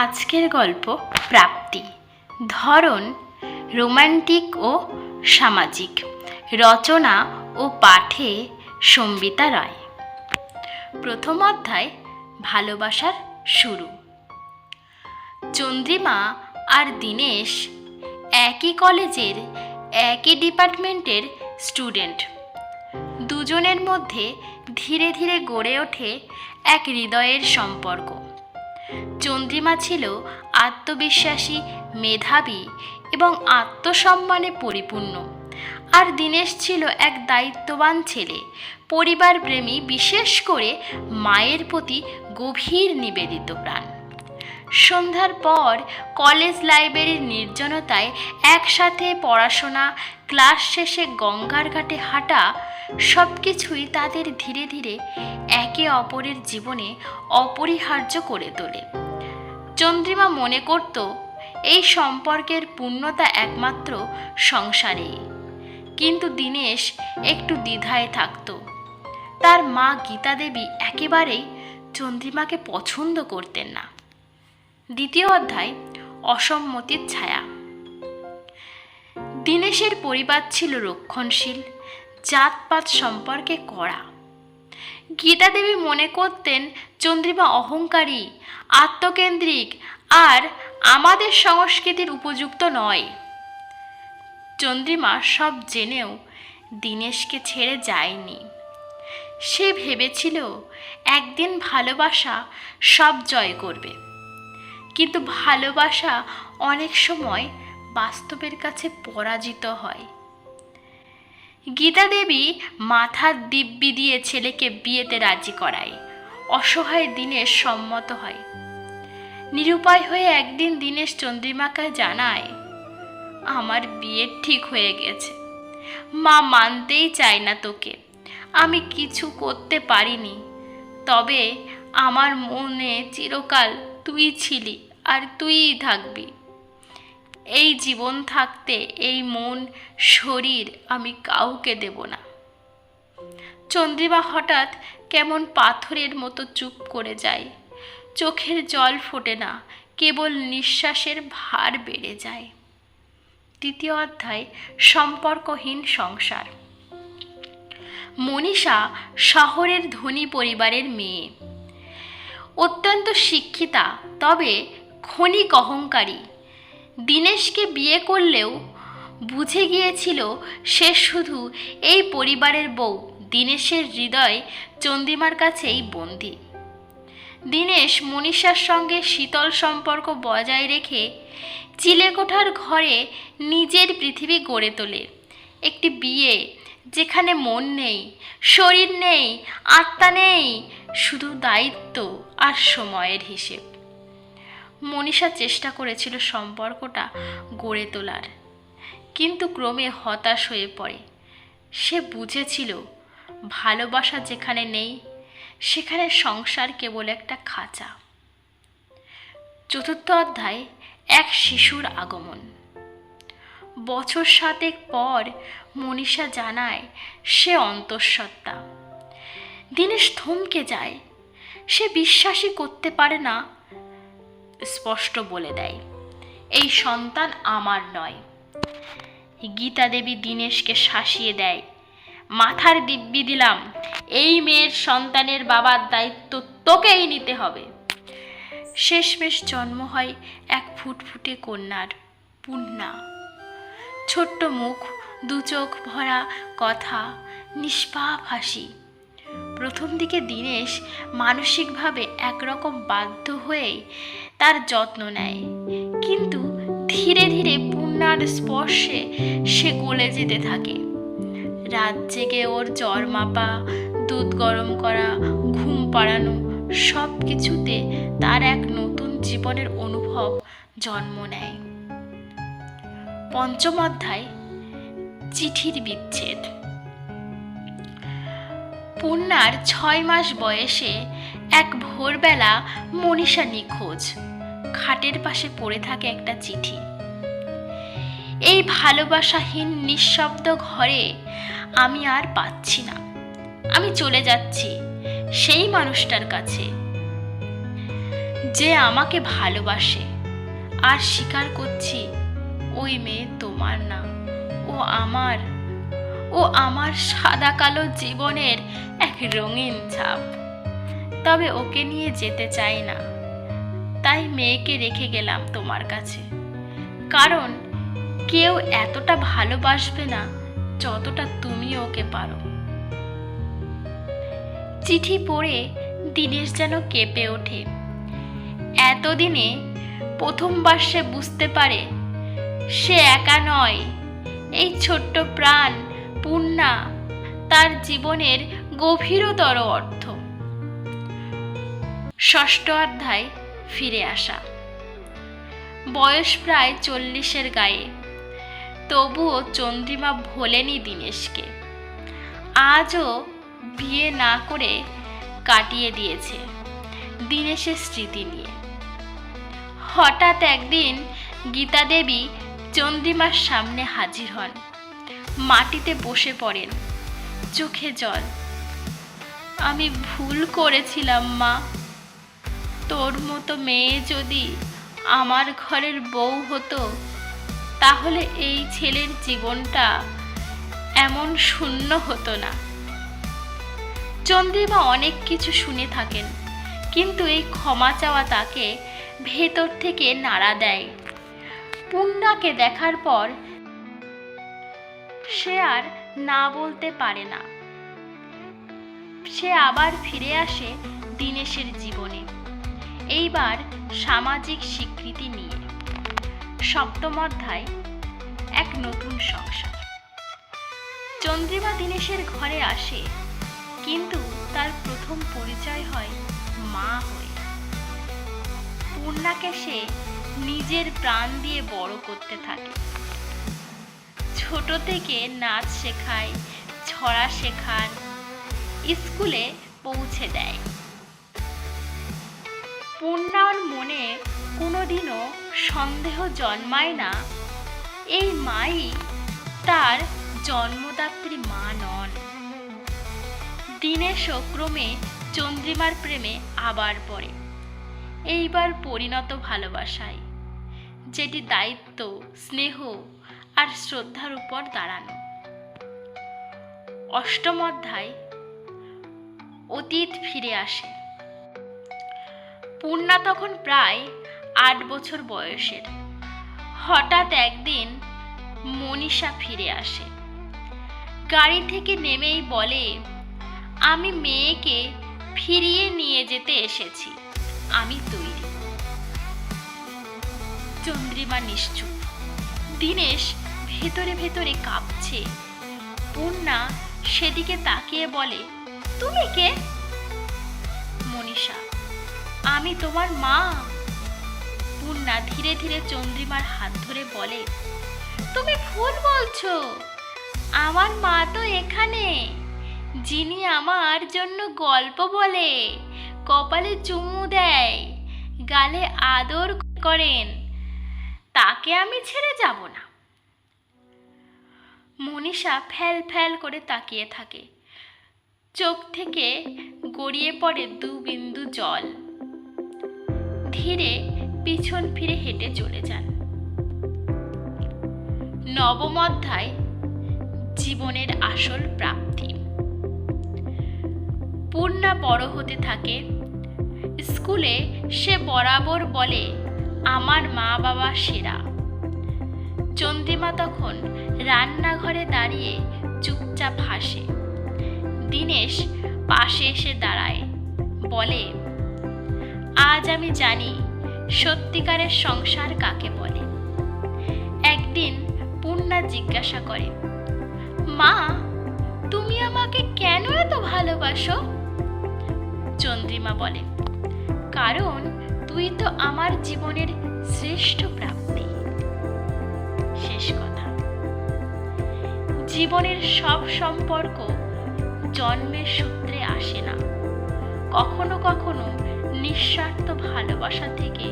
আজকের গল্প প্রাপ্তি। ধরন রোমান্টিক ও সামাজিক। রচনা ও পাঠে সম্বিতা রায়। প্রথম অধ্যায়, ভালোবাসার শুরু। চন্দ্রিমা আর দীনেশ একই কলেজের একই ডিপার্টমেন্টের স্টুডেন্ট। দুজনের মধ্যে ধীরে ধীরে গড়ে ওঠে এক হৃদয়ের সম্পর্ক। চন্দ্রিমা ছিল আত্মবিশ্বাসী, মেধাবী এবং আত্মসম্মানে পরিপূর্ণ, আর দীনেশ ছিল এক দায়িত্ববান ছেলে, পরিবারপ্রেমী, বিশেষ করে মায়ের প্রতি গভীর নিবেদিত প্রাণ। সন্ধ্যার পর কলেজ লাইব্রেরির নির্জনতায় একসাথে পড়াশোনা, ক্লাস শেষে গঙ্গার ঘাটে হাঁটা, সব কিছুই তাদের ধীরে ধীরে একে অপরের জীবনে অপরিহার্য করে তোলে। চন্দ্রিমা মনে করত এই সম্পর্কের পূর্ণতা একমাত্র সংসারেই, কিন্তু দীনেশ একটু দ্বিধায় থাকত। তার মা গীতা দেবী একেবারেই চন্দ্রিমাকে পছন্দ করতেন না। দ্বিতীয় অধ্যায়, অসম্মতির ছায়া। দীনেশের পরিবার ছিল রক্ষণশীল, জাতপাত সম্পর্কে কড়া। গীতা দেবী মনে করতেন চন্দ্রিমা অহংকারী, আত্মকেন্দ্রিক আর আমাদের সংস্কৃতির উপযুক্ত নয়। চন্দ্রিমা সব জেনেও দীনেশকে ছেড়ে যায়নি। সে ভেবেছিল একদিন ভালোবাসা সব জয় করবে, কিন্তু ভালোবাসা অনেক সময় বাস্তবের কাছে পরাজিত হয়। গীতা দেবী মাথার দিব্যি দিয়ে ছেলেকে বিয়েতে রাজি করায়। অসহায় দীনেশ সম্মত হয়। নিরুপায় হয়ে একদিন দীনেশ চন্দ্রিমাকে জানায়, আমার বিয়ে ঠিক হয়ে গেছে, মা মানতেই চায় না তোকে। আমি কিছু করতে পারিনি, তবে আমার মনে চিরকাল তুই ছিলি আর তুইই থাকবি। এই জীবন থাকতে এই মন, শরীর আমি কাউকে দেব না। চন্দ্রিমা হঠাৎ কেমন পাথরের মতো চুপ করে যায়। চোখের জল ফোটে না, কেবল নিঃশ্বাসের ভার বেড়ে যায়। তৃতীয় অধ্যায়, সম্পর্কহীন সংসার। মনীষা শহরের ধনী পরিবারের মেয়ে, অত্যন্ত শিক্ষিতা, তবে ক্ষণিক অহংকারী। দীনেশকে বিয়ে করলেও বুঝে গিয়েছিল সে শুধু এই পরিবারের বউ। দীনেশের হৃদয় চন্দ্রিমার কাছেই বন্দী। দীনেশ মনীষার সঙ্গে শীতল সম্পর্ক বজায় রেখে চিলেকোঠার ঘরে নিজের পৃথিবী গড়ে তোলে। একটি বিয়ে যেখানে মন নেই, শরীর নেই, আত্মা নেই, শুধু দায়িত্ব আর সময়ের হিসেব। মনীষা চেষ্টা করেছিল সম্পর্কটা গড়ে তোলার, কিন্তু ক্রমে হতাশ হয়ে পড়ে। সে বুঝেছিল ভালোবাসা যেখানে নেই, সেখানে সংসার কেবল একটা খাঁচা। চতুর্থ অধ্যায়, এক শিশুর আগমন। বছর 7 পর মনীষা জানায় সে অন্তঃসত্ত্বা। দীনেশ থমকে যায়। সে বিশ্বাসই করতে পারে না। স্পষ্ট বলে দেয়, এই সন্তান আমার নয়। গীতা দেবী দীনেশকে শাসিয়ে দেয়, মাথার দিব্যি দিলাম, এই মেয়ের সন্তানের বাবার দায়িত্ব তোকেই নিতে হবে। শেষমেশ জন্ম হয় এক ফুটফুটে কন্যার, পূর্ণা। ছোট্ট মুখ, দু চোখ ভরা কথা, নিষ্পাপ হাসি। প্রথম দিকে দীনেশ মানসিকভাবে একরকম বাধ্য হয়েই তার যত্ন নেয়, কিন্তু ধীরে ধীরে পূর্ণার স্পর্শে সে গলে যেতে থাকে। রাত জেগে ওর জ্বর মাপা, দুধ গরম করা, ঘুম পাড়ানো, সব কিছুতে তার এক নতুন জীবনের অনুভব জন্ম নেয়। পঞ্চম অধ্যায়, চিঠির বিচ্ছেদ। পূর্ণার 6 মাস বয়সে এক ভোরবেলা মনীষা নিখোঁজ। খাটের পাশে পড়ে থাকে একটা চিঠি। এই ভালোবাসাহীন নিঃশব্দ ঘরে আমি আর পাচ্ছি না। আমি চলে যাচ্ছি সেই মানুষটার কাছে। যে আমাকে ভালোবাসে, আর স্বীকার করছি ওই মেয়ে তোমার না, ও আমার সাদা কালো জীবনের এক রঙিন ছাপ। তবে ওকে নিয়ে যেতে চাই না, তাই মেয়েকে রেখে গেলাম তোমার কাছে। কারণ কেউ এতটা ভালোবাসবে না যতটা তুমি ওকে পারো। চিঠি পড়ে দিনেশ যেন কেঁপে ওঠে। এতদিনে প্রথমবার সে বুঝতে পারে সে একা নয়। এই ছোট্ট প্রাণ পূর্ণা তার জীবনের গভীরতর অর্থ। ষষ্ঠ অধ্যায়, ফিরে আসা। বয়স প্রায় 40-এর গায়ে, তবুও চন্দ্রিমা ভোলেনি দিনেশকে। আজও বিয়ে না করে কাটিয়ে দিয়েছে দিনেশের স্মৃতি নিয়ে। হঠাৎ একদিন গীতা দেবী চন্দ্রিমার সামনে হাজির হন। মাটিতে বসে পড়েন, চোখে জল। আমি ভুল করেছিলাম মা। তোর মতো মেয়ে যদি আমার ঘরের বউ হতো, তাহলে এই ছেলের জীবনটা এমন শূন্য হতো না। চন্দ্রিমা অনেক কিছু শুনে থাকেন, কিন্তু এই ক্ষমা চাওয়া তাকে ভেতর থেকে নাড়া দেয়। পূর্ণাকে দেখার পর সে আর না বলতে পারে না। সে আবার ফিরে আসে দিনেশের জীবনে, এইবার সামাজিক স্বীকৃতি নিয়ে। সপ্তম অধ্যায়, এক নতুন সংসার। চন্দ্রিমা দিনেশের ঘরে আসে, কিন্তু তার প্রথম পরিচয় হয় মা হয়ে। পূর্ণাকে সে নিজের প্রাণ দিয়ে বড় করতে থাকে। ছোট থেকে নাচ শেখায়, ছড়া শেখান, স্কুলে পৌঁছে দেয়। পূর্ণার মনে কোনোদিনও সন্দেহ জন্মায় না এই মাই তার জন্মদাত্রী মা নন। দিনেশও ক্রমে চন্দ্রিমার প্রেমে আবার পড়ে, এইবার পরিণত ভালোবাসায়, যেটি দায়িত্ব, স্নেহ আর শ্রদ্ধার উপর দাঁড়ানো। অষ্টম অধ্যায়, অতীত ফিরে আসে। পূর্ণা তখন প্রায় 8 বছর বয়সের। হঠাৎ একদিন মনীষা ফিরে আসে। গাড়ি থেকে নেমেই বলে, আমি মেয়েকে ফিরিয়ে নিয়ে যেতে এসেছি, আমি তৈরি। চন্দ্রিমা নিশ্চুপ। দিনেশ ভেতরে ভেতরে কাঁপছে। পূর্ণা সেদিকে তাকিয়ে বলে, তুমি কে? মনীষা, আমি তোমার মা। পূর্ণা ধীরে ধীরে চন্দ্রিমার হাত ধরে বলে, তুমি ভুল বলছো। আমার মা তো এখানে, যিনি আমার জন্য গল্প বলে, কপালে চুমু দেয়, গালে আদর করেন, তাকে আমি ছেড়ে যাব না। মনীষা ফ্যাল ফ্যাল করে তাকিয়ে থাকে। চোখ থেকে গড়িয়ে পড়ে 2 বিন্দু জল। ধীরে পিছন ফিরে হেঁটে চলে যান। নবম অধ্যায়, জীবনের আসল প্রাপ্তি। পূর্ণা বড় হতে থাকে। স্কুলে সে বরাবর বলে, আমার মা বাবা সেরা। চন্দ্রিমা তখন রান্নাঘরে দাঁড়িয়ে চুপচাপ হাসে। দিনেশ পাশে এসে দাঁড়ায়, বলে, আজ আমি জানি সত্যিকারের সংসার কাকে বলে। একদিন পূর্ণা জিজ্ঞাসা করে, মা, তুমি আমাকে কেন এত ভালোবাসো? চন্দ্রিমা বলে, কারণ তুই তো আমার জীবনের শ্রেষ্ঠ প্রাপ্তি। শেষ কথা। জীবনের সব সম্পর্ক জন্মের সূত্রে আসে না, কখনো কখনো নিঃস্বার্থ ভালোবাসা থেকে